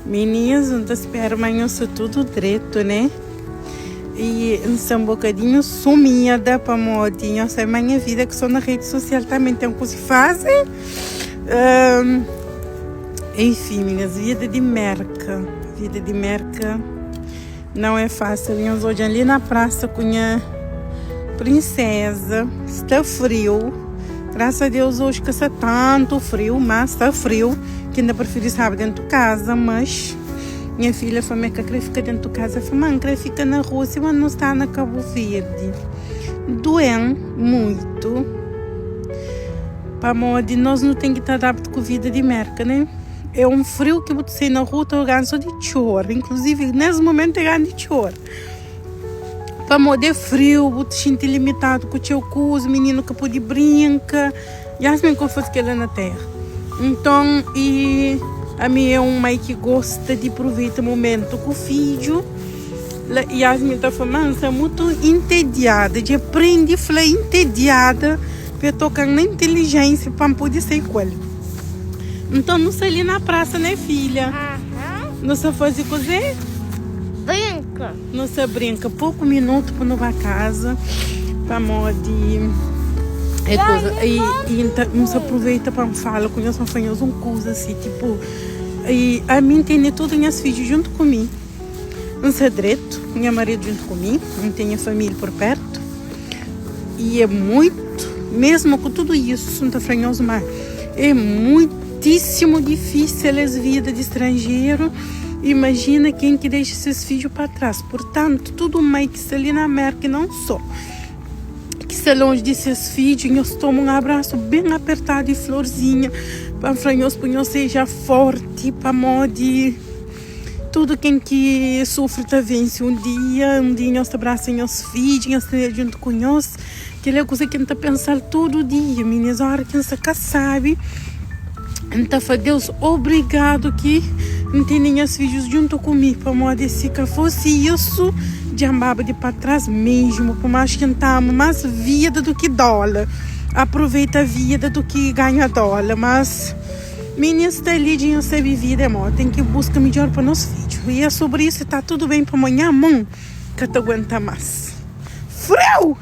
Meninas, não espero amanhã isso tudo direito, né? E sou um bocadinho sumida para modinha. Eu sei a minha vida que sou na rede social também tem o que se fazer. Enfim, meninas, vida de merca. Vida de merca não é fácil. Nós hoje ali na praça com a princesa. Está frio. Graças a Deus hoje que está tanto frio, mas está frio. Que ainda prefiro estar dentro de casa, mas minha filha falou que queria ficar dentro de casa. Eu falei, mãe, queria ficar na Rússia, mas não está na Cabo Verde. Doendo muito. Para modo nós não temos que estar adaptados com a vida de merca, né? É um frio que você na rua está ganhando de choro. Inclusive, nesse momento, é ganhando de choro. Para modo é frio, você sente limitado com o seu curso, menino que pode brincar. E assim que eu faço aquilo na terra. Então, e a minha é uma mãe que gosta de aproveitar o momento com o filho. E a minha está falando, é muito entediada, de aprender a falar entediada, para tocar na inteligência, para poder ser com ele. Então, não sei ali na praça, né, filha? Não sei fazer cozer? Brinca. Não sei brinca, pouco minuto para não ir para casa, para modo de... É coisa, e então, não se aproveita para falar com os fanhos um coisa assim, tipo, e a mim tem tudo minhas filhos junto comigo, não sei direito, meu marido junto comigo, não tenho a família por perto, e é muito, mesmo com tudo isso, não está fanhoso, mas é muitíssimo difícil as vidas de estrangeiro. Imagina quem que deixa seus filhos para trás, portanto, tudo mais que está ali na América, não só. Que se longe de seus filhos, nós tomamos um abraço bem apertado e florzinha, para que nós seja forte, para modo tudo quem que sofre tá vence um dia nós abraçamos os filhos, nós estamos junto com nós, que é coisa que a gente pensar todo dia, meninas, a hora que a gente sabe, então foi Deus obrigado que não tem nem os filhos junto comigo, para modo se que fosse isso, de amava de para trás mesmo, por mais que estamos mais vida do que dólar, aproveita a vida do que ganha dólar, mas meninas está ali de ser vivida, amor, tem que buscar melhor para nós filhos, e é sobre isso, está tudo bem para amanhã, mãe, que tu aguenta mais. Frio!